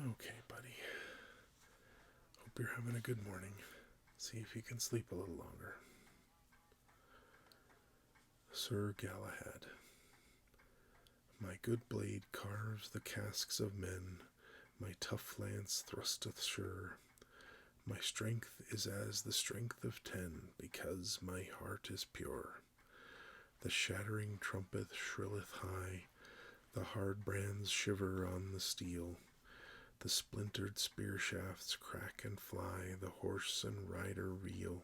Okay, buddy. Hope you're having a good morning. See if you can sleep a little longer. Sir Galahad, my good blade carves the casques of men, my tough lance thrusteth sure. My strength is as the strength of 10, because my heart is pure. The shattering trumpet shrilleth high, the hard brands shiver on the steel. The splintered spear shafts crack and fly, the horse and rider reel.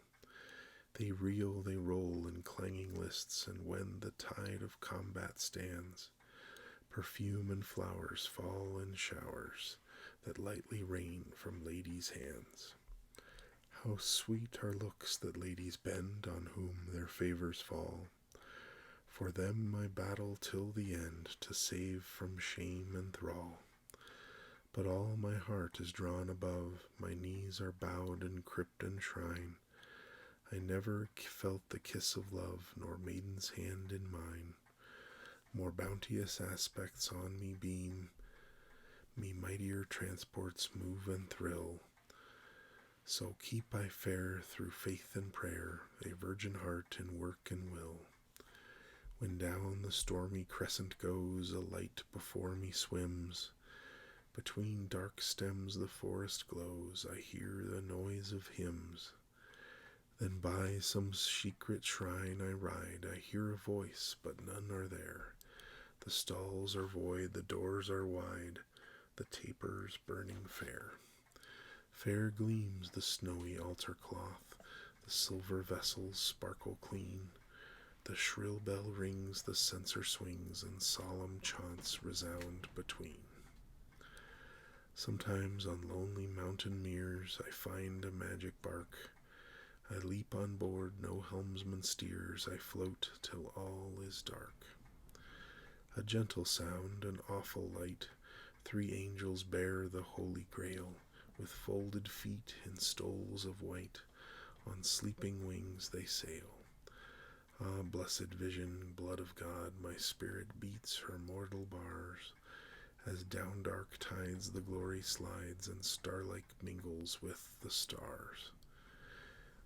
They reel, they roll in clanging lists, and when the tide of combat stands, perfume and flowers fall in showers that lightly rain from ladies' hands. How sweet are looks that ladies bend on whom their favors fall. For them I battle till the end to save from shame and thrall. But all my heart is drawn above, my knees are bowed in crypt and shrine. I never felt the kiss of love, nor maiden's hand in mine. More bounteous aspects on me beam, me mightier transports move and thrill. So keep I fair through faith and prayer, a virgin heart in work and will. When down the stormy crescent goes, a light before me swims. Between dark stems the forest glows, I hear the noise of hymns. Then by some secret shrine I ride, I hear a voice, but none are there. The stalls are void, the doors are wide, the tapers burning fair. Fair gleams the snowy altar cloth, the silver vessels sparkle clean. The shrill bell rings, the censer swings, and solemn chaunts resound between. Sometimes on lonely mountain meres I find a magic bark. I leap on board, no helmsman steers, I float till all is dark. A gentle sound, an awful light, 3 angels bear the holy grail, with folded feet in stoles of white, on sleeping wings they sail. Ah, blessed vision, blood of God, my spirit beats her mortal bars, as down dark tides the glory slides, and starlight mingles with the stars.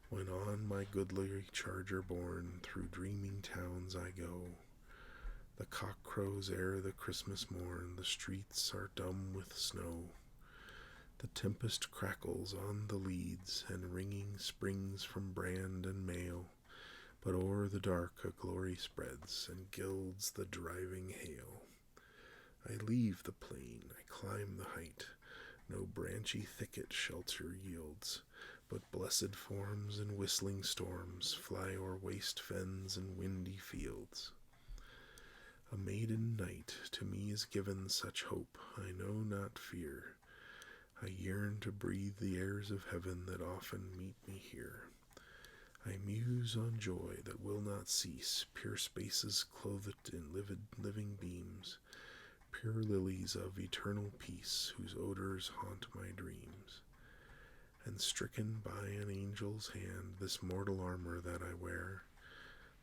When on my goodly charger borne, through dreaming towns I go, the cock crows ere the Christmas morn, the streets are dumb with snow. The tempest crackles on the leads, and ringing springs from brand and mail, but o'er the dark a glory spreads, and gilds the driving hail. I leave the plain, I climb the height, no branchy thicket shelter yields, but blessed forms in whistling storms fly o'er waste fens and windy fields. A maiden night to me is given, such hope I know not fear. I yearn to breathe the airs of heaven that often meet me here. I muse on joy that will not cease, pure spaces clothed in living beams, pure lilies of eternal peace, whose odors haunt my dreams. And stricken by an angel's hand, this mortal armor that I wear,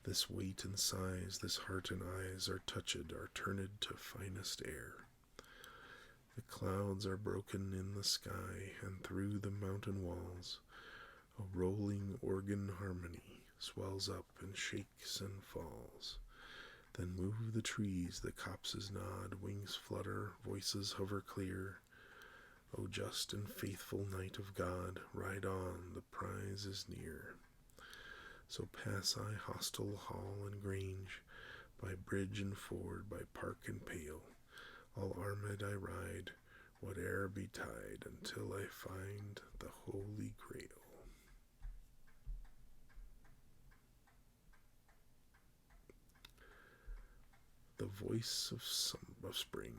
this weight and size, this heart and eyes are touched, are turned to finest air. The clouds are broken in the sky, and through the mountain walls a rolling organ harmony swells up and shakes and falls. Then move the trees, the copses nod, wings flutter, voices hover clear. O just and faithful knight of God, ride on, the prize is near. So pass I hostel, hall, and grange, by bridge and ford, by park and pale. All armed I ride, whate'er betide, until I find the Holy Grail. The voice of spring.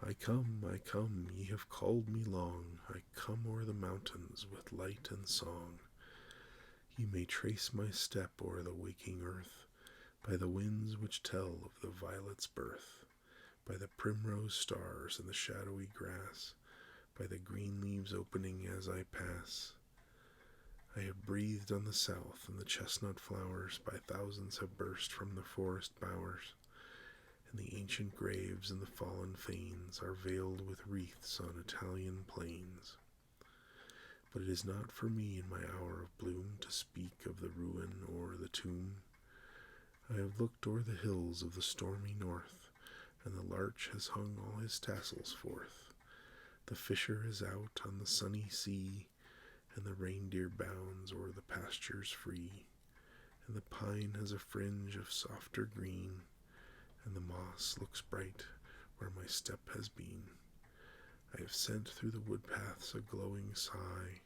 I come, ye have called me long, I come o'er the mountains with light and song. Ye may trace my step o'er the waking earth, by the winds which tell of the violet's birth, by the primrose stars and the shadowy grass, by the green leaves opening as I pass. I have breathed on the south, and the chestnut flowers by thousands have burst from the forest bowers, and the ancient graves and the fallen fanes are veiled with wreaths on Italian plains. But it is not for me in my hour of bloom to speak of the ruin or the tomb. I have looked o'er the hills of the stormy north, and the larch has hung all his tassels forth. The fisher is out on the sunny sea, and the reindeer bounds o'er the pastures free, and the pine has a fringe of softer green, and the moss looks bright where my step has been. I have sent through the wood paths a glowing sigh,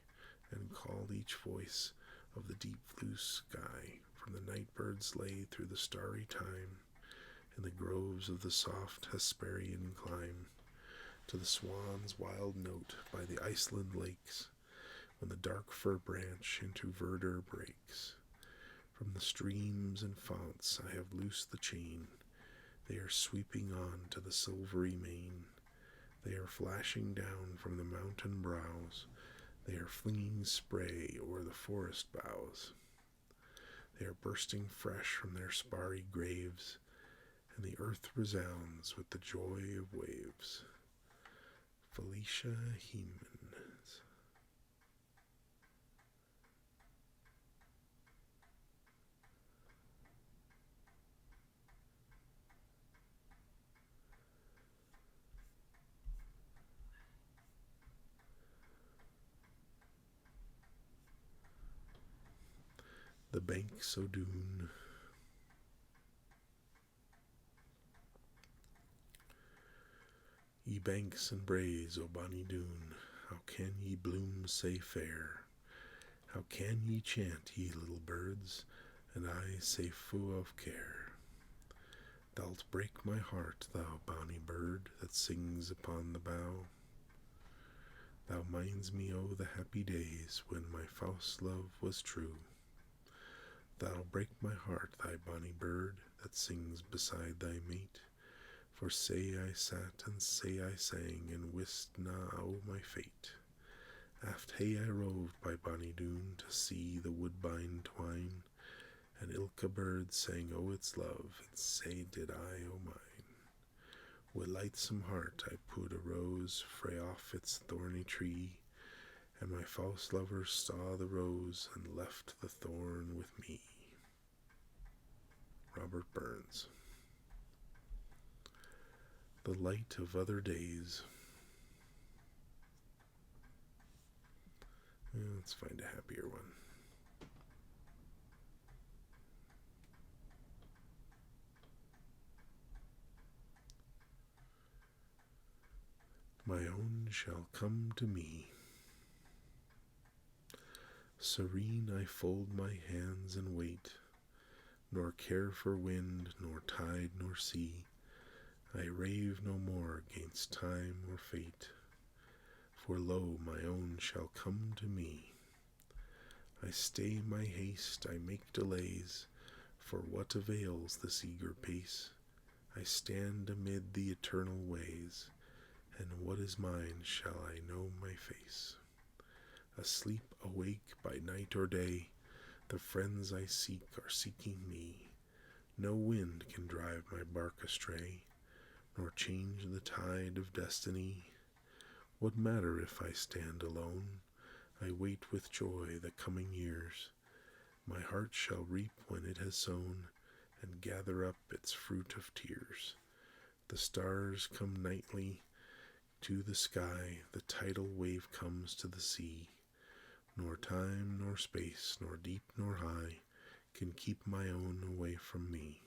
and called each voice of the deep blue sky from the night birds laid through the starry time, in the groves of the soft Hesperian clime, to the swan's wild note by the Iceland lakes, when the dark fir branch into verdure breaks. From the streams and founts I have loosed the chain. They are sweeping on to the silvery main. They are flashing down from the mountain brows. They are flinging spray o'er the forest boughs. They are bursting fresh from their sparry graves, and the earth resounds with the joy of waves. Felicia Hemans. The banks o' Doon. Ye banks and braes o' bonny Doon, how can ye bloom sae fair? How can ye chant, ye little birds, and I sae fu' of care? Thou'lt break my heart, thou bonny bird that sings upon the bough. Thou minds me o' the happy days when my fause love was true. Thou'll break my heart, thy bonny bird that sings beside thy mate, for sae I sat and sae I sang and wist na o' my fate. Aft hae I roved by bonny Doon to see the woodbine twine, and ilka bird sang o' its love, and sae did I o' mine. Wi' lightsome heart I pu'd a rose frae off its thorny tree, and my fause lover saw the rose and left the thorn with me. Robert Burns. The light of other days. Let's find a happier one. My own shall come to me. Serene I fold my hands and wait, nor care for wind, nor tide, nor sea. I rave no more gainst time or fate, for lo, my own shall come to me. I stay my haste, I make delays, for what avails this eager pace? I stand amid the eternal ways, and what is mine shall I know my face? Asleep, awake, by night or day, the friends I seek are seeking me. No wind can drive my bark astray, nor change the tide of destiny. What matter if I stand alone? I wait with joy the coming years. My heart shall reap when it has sown, and gather up its fruit of tears. The stars come nightly to the sky, the tidal wave comes to the sea. Nor time, nor space, nor deep, nor high, can keep my own away from me.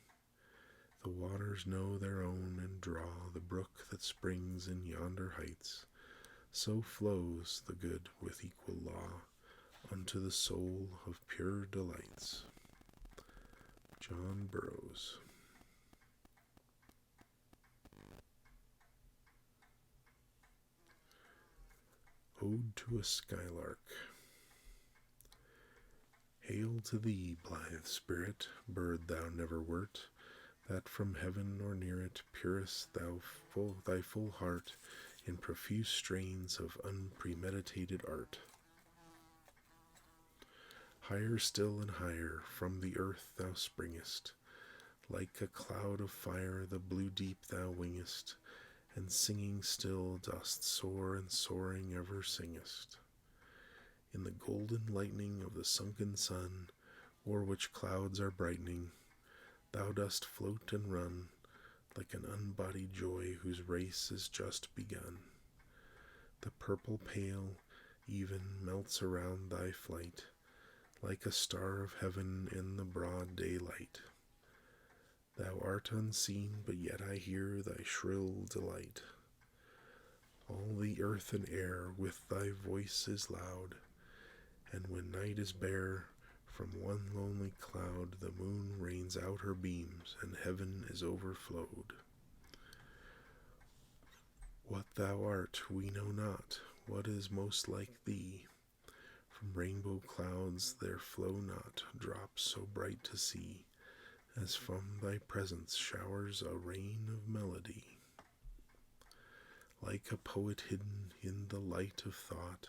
The waters know their own and draw the brook that springs in yonder heights. So flows the good with equal law unto the soul of pure delights. John Burroughs. Ode to a Skylark. Hail to thee, blithe spirit, bird thou never wert, that from heaven or near it purest thy full heart in profuse strains of unpremeditated art. Higher still and higher from the earth thou springest, Like a cloud of fire the blue deep thou wingest, and singing still dost soar, and soaring ever singest. In the golden lightning of the sunken sun, o'er which clouds are brightening, thou dost float and run, like an unbodied joy whose race is just begun. The purple pale even melts around thy flight, like a star of heaven in the broad daylight. Thou art unseen, but yet I hear thy shrill delight. All the earth and air with thy voice is loud, and when night is bare, from one lonely cloud the moon rains out her beams, and heaven is overflowed. What thou art we know not, what is most like thee. From rainbow clouds there flow not drops so bright to see, as from thy presence showers a rain of melody. Like a poet hidden in the light of thought,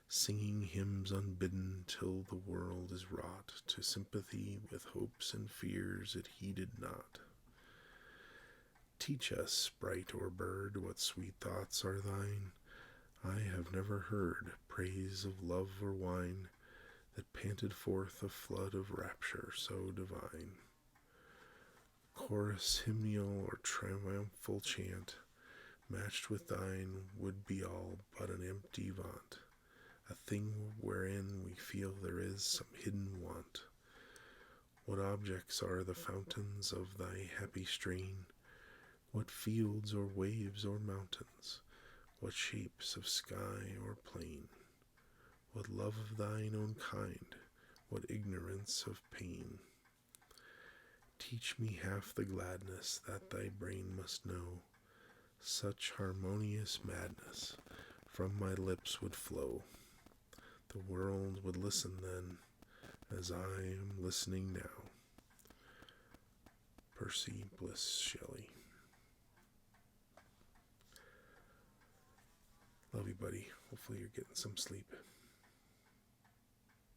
singing hymns unbidden till the world is wrought to sympathy with hopes and fears it heeded not. Teach us, sprite or bird, what sweet thoughts are thine. I have never heard praise of love or wine that panted forth a flood of rapture so divine. Chorus, hymnal, or triumphal chant, matched with thine, would be all but an empty vaunt, a thing wherein we feel there is some hidden want. What objects are the fountains of thy happy strain? What fields or waves or mountains? What shapes of sky or plain? What love of thine own kind? What ignorance of pain? Teach me half the gladness that thy brain must know. Such harmonious madness from my lips would flow. The world would listen then, as I am listening now. Percy Bliss Shelley. Love you, buddy. Hopefully you're getting some sleep.